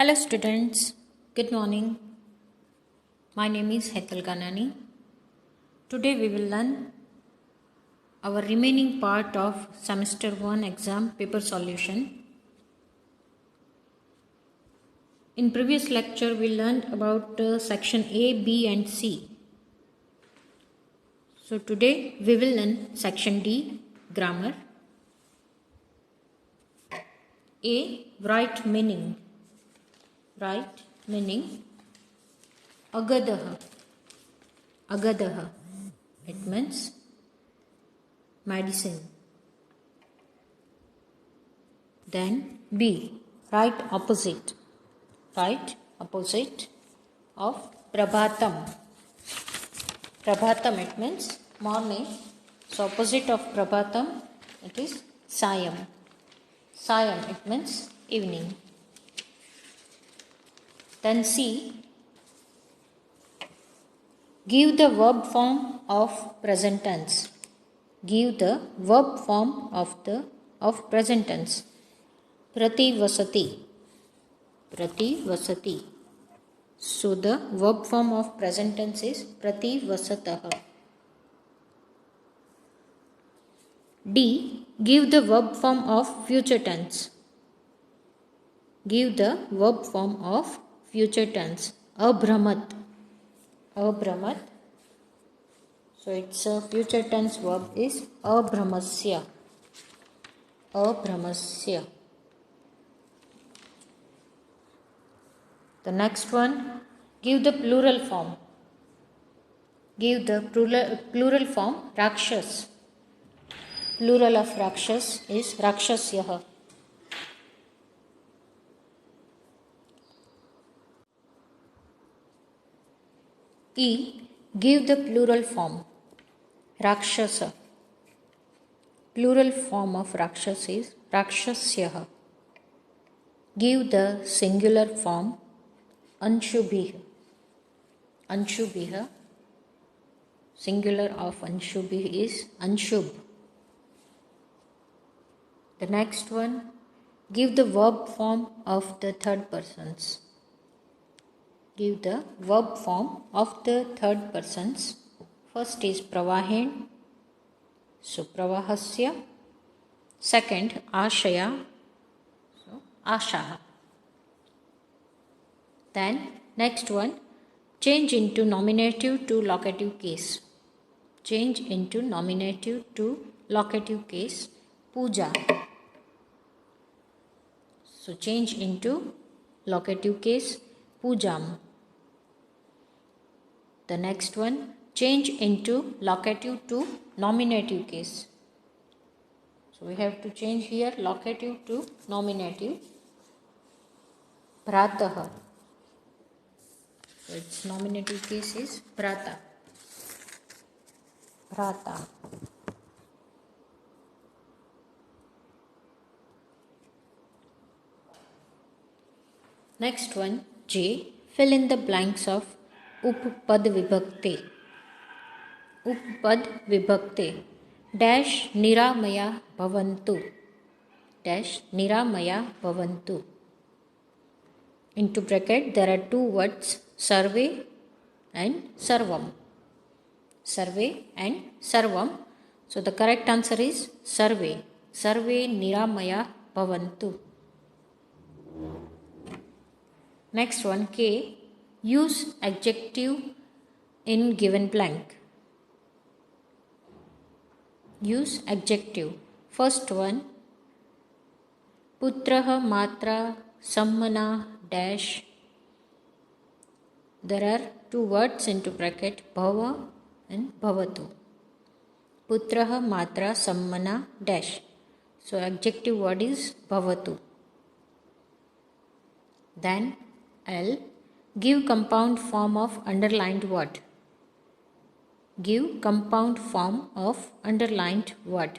Hello students, good morning. My name is Hetal Ganani. Today we will learn our remaining part of semester 1 exam paper solution. In previous lecture we learned about section A, B and C. So today we will learn section D, grammar. A, write meaning. Write meaning. Agadaha. Agadaha. It means medicine. Then B, write opposite. Write opposite of Prabhatam. Prabhatam, it means morning. So opposite of Prabhatam, it is Sayam. Sayam, it means evening. Then C, give the verb form of present tense. Give the verb form of present tense. Prati vasati. Prati vasati. So the verb form of present tense is prati vasataha. D, give the verb form of future tense. Give the verb form of future tense. Abhramat. Abhramat. So its future tense verb is abhramasya. Abhramasya. The next one, give the plural form. Give the plural form Rakshas. Plural of Rakshas is Rakshasyaha. E, give the plural form Rakshasa. Plural form of Rakshas is Rakshasyaha. Give the singular form Anshubhih. Anshubhih. Singular of Anshubhih is Anshubh. The next one, give the verb form of the third persons. Give the verb form of the third persons. First is Pravahen, so Pravahasya. Second, Ashaya, so Ashaha. Then next one, change into nominative to locative case. Change into nominative to locative case. Puja. So change into locative case. Pujam. The next one, change into locative to nominative case. So we have to change here locative to nominative. Prataha. So its nominative case is Prata. Prata. Next one, J, fill in the blanks of Uppad Vibhakti. Uppad Vibhakti. Dash Niramaya Bhavantu. Dash Niramaya Bhavantu. Into bracket there are two words, Sarve and Sarvam. Sarve and Sarvam. So the correct answer is Sarve. Sarve Niramaya Bhavantu. Next one, K, use adjective in given blank. Use adjective. First one, Putraha Matra Sammana dash. There are two words into bracket, Bhava and Bhavatu. Putraha Matra Sammana dash. So adjective word is Bhavatu. Then L, give compound form of underlined word. Give compound form of underlined word.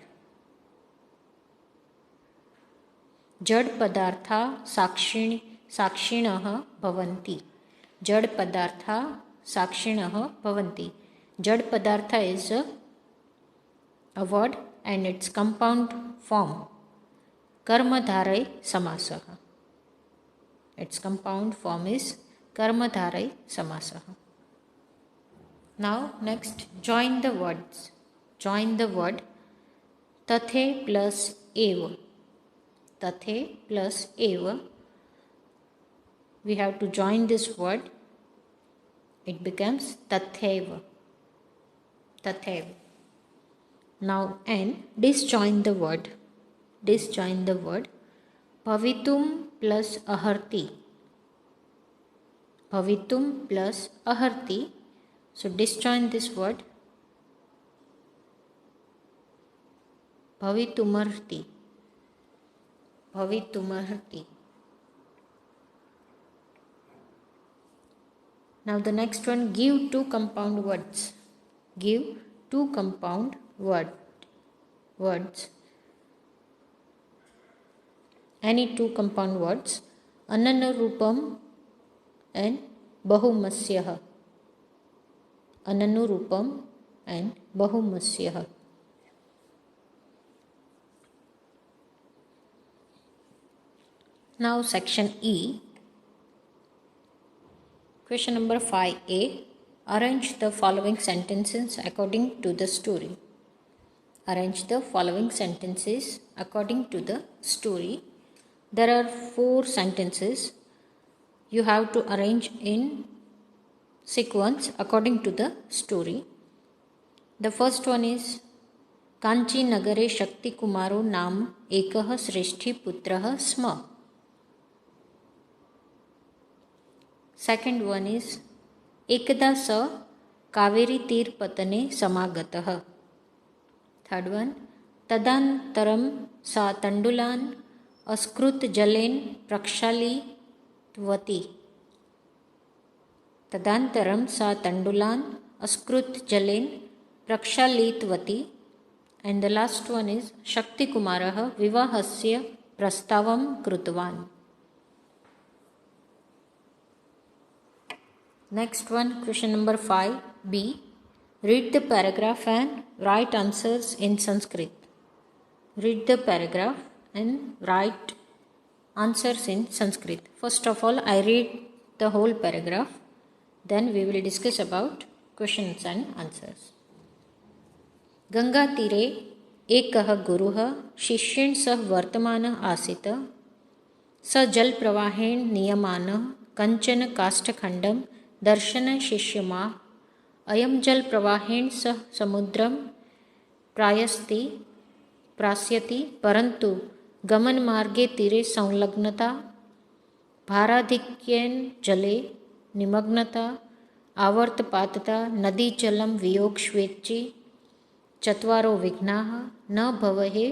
Jad padartha sakshinah bhavanti. Jad padartha sakshinah bhavanti. Jad padartha is a word and its compound form Karmadharai Samasaha. Its compound form is Karmadharai Samasah. Now next, join the words. Join the word Tathe plus Eva. Tathe plus Eva. We have to join this word. It becomes Tatheva. Tatheva. Now and disjoin the word. Disjoin the word Bhavitum plus Aharti. Bhavitum plus Aharti. So disjoin this word Bhavitumarti. Bhavitumarti. Now the next one, give two compound words. Give two compound words. Any two compound words. Ananurupam and Bahumasyah. Ananurupam and Bahumasyah. Now section E. Question number 5a. Arrange the following sentences according to the story. Arrange the following sentences according to the story. There are 4 sentences. You have to arrange in sequence according to the story. The first one is Kanchi Nagare Shakti Kumaro Nam Ekah Srishti Putrah Sma. Second one is Ekada Sa Kaveri Tir Patane Samagatah. Third one Tadantaram Sa Tandulan Askrut Jalen Prakshali Tvati. Tadantaram Sa Tandulan Askrut Jalen Prakshalitvati. And the last one is Shakti Kumarah Vivahasya Prastavam Krutvan. Next one, question number 5b. Read the paragraph and write answers in Sanskrit. Read the paragraph and write answers in Sanskrit. First of all, I read the whole paragraph. Then we will discuss about questions and answers. Ganga tire ekah guruh shishyen sah vartamana asita sa jal pravahen niyamana kanchana kastakhandam darshana shishyama ayam jal pravahen sah samudram prasyati parantu gaman marge tire संलग्नता भाराधिक्येन जले निमग्नता आवर्तपातता नदी जलम वियोग श्वेच्ची चत्वारो विघ्नाः न भवहे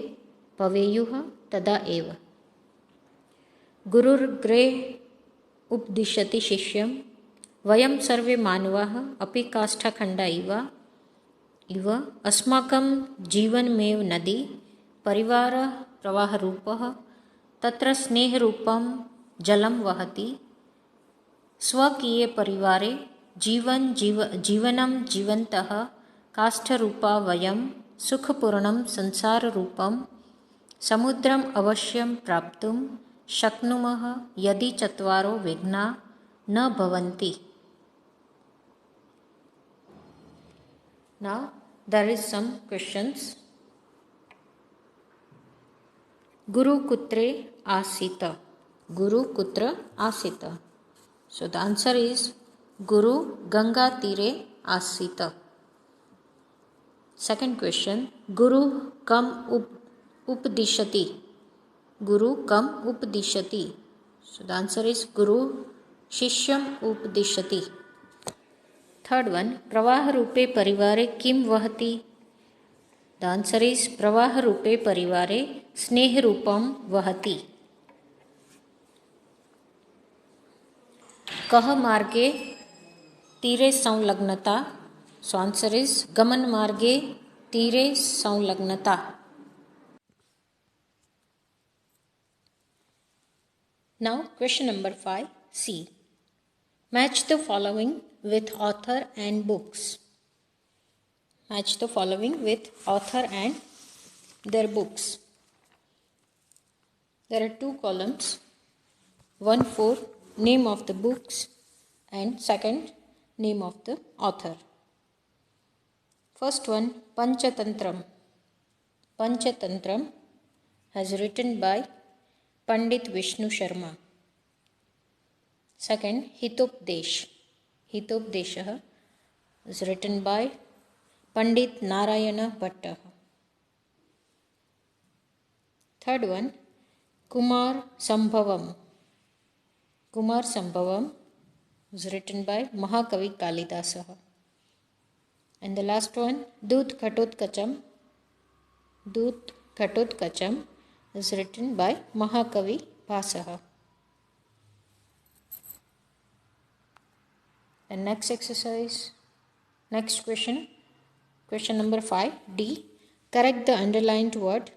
भवेयुः तदा एव गुरुर्ग्रे उपदिशति शिष्यं वयं सर्वे मानवाः अपि काष्ठखण्डा इव अस्माकं जीवनमेव नदी परिवारः प्रवाहरूपः तत्र स्नेहरूपं जलं वहति स्वकीये परिवारे जीवनं जीवन्तः काष्ठरूपा वयं सुखपूर्णं संसाररूपं समुद्रम् अवश्यं प्राप्तुं शक्नुमः यदि चत्वारो विघ्ना न भवन्ति. Now there is some questions. Guru kutre asita. Guru kutra asita. So the answer is Guru Ganga tire asita. Second question. Guru kam updishati. Guru kam updishati. So the answer is Guru Shishyam updishati. Third one, Pravaha Rupe Parivare Kim Vahati. The answer is Pravaha Rupe Parivare Sneh Rupam Vahati. Kah Marge Tire Sanlagnata. So answer is Gaman Marge Tire Sanlagnata. Now question number 5c. Match the following with author and books. Match the following with author and their books. There are 2 columns, 1 for name of the books, and second, name of the author. First one, Panchatantram. Panchatantram has written by Pandit Vishnu Sharma. Second, Hitopdesh. Hitopdeshah is written by Pandit Narayana Bhatta. Third one, Kumar Sambhavam. Kumar Sambhavam is written by Mahakavi Kalidasah. And the last one, Dut Khatotkacha. Dut Khatotkacha is written by Mahakavi Bhasah. And next exercise, next question, question number 5, D. Correct the underlined word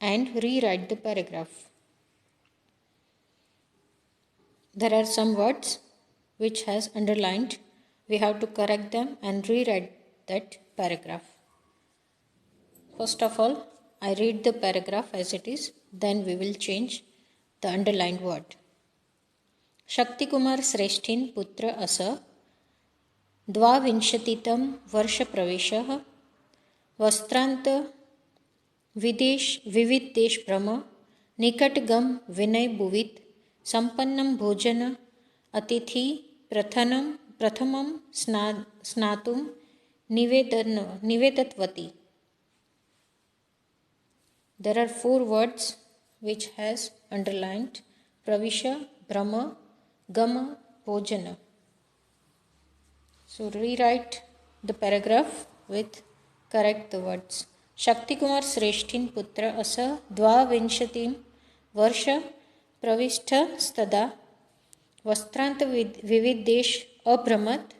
and rewrite the paragraph. There are some words which has underlined. We have to correct them and rewrite that paragraph. First of all, I read the paragraph as it is, then we will change the underlined word. Shakti Kumar Sreshtin Putra Asa द्वाविंशतितम वर्ष प्रवेशः वस्त्रांत विदेश विविध देश भ्रम निकटगम विनय बुवित संपन्नम भोजन अतिथि प्रथमम स्नातुम निवेदतवती. There are 4 words which has underlined: pravisha, brahma, gama, bhojana. So rewrite the paragraph with correct the words. Shakti Kumar Sreshtin Putra Asa Dvavinshatim Varsha Pravistha Stada Vastranta Vivid Desh Abhramat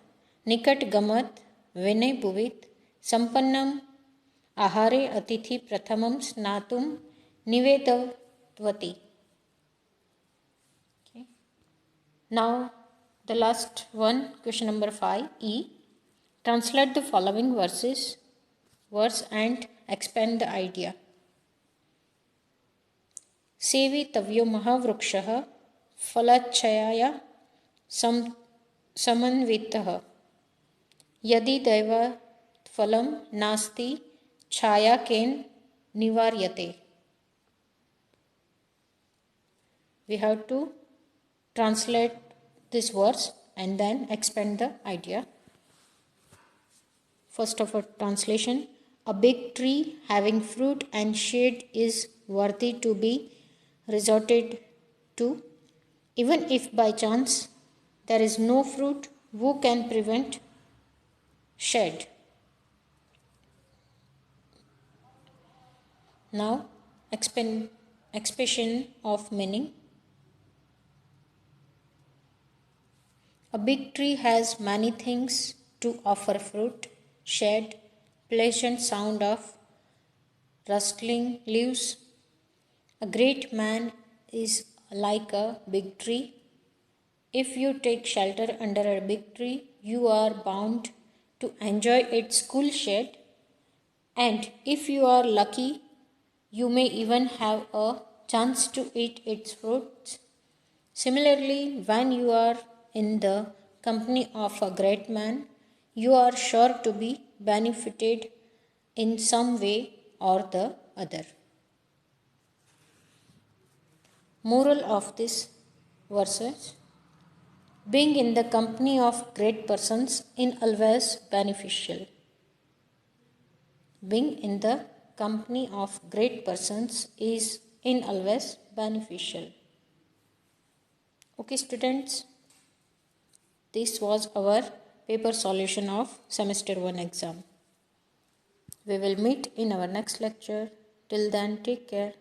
Nikat Gamat Vinay Bhuvit Sampannam Ahare Atithi Prathamam Snatum Nivedatvati. Okay. Now the last one, question number 5, E. Translate the following verse and expand the idea. Sevi tavyo mahavrukshaha falachayaya samanvitaha yadi daiva phalam nasti chaya ken nivaryate. We have to translate this verse and then expand the idea. First of all, translation. A big tree having fruit and shade is worthy to be resorted to. Even if by chance there is no fruit, who can prevent shade? Now, expression of meaning. A big tree has many things to offer: fruit, shade, pleasant sound of rustling leaves. A great man is like a big tree. If you take shelter under a big tree, you are bound to enjoy its cool shade, and if you are lucky, you may even have a chance to eat its fruits. Similarly, when you are in the company of a great man, you are sure to be benefited in some way or the other. Moral of this verses: being in the company of great persons is always beneficial. Being in the company of great persons is always beneficial. Okay, students. This was our paper solution of semester 1 exam. We will meet in our next lecture. Till then, take care.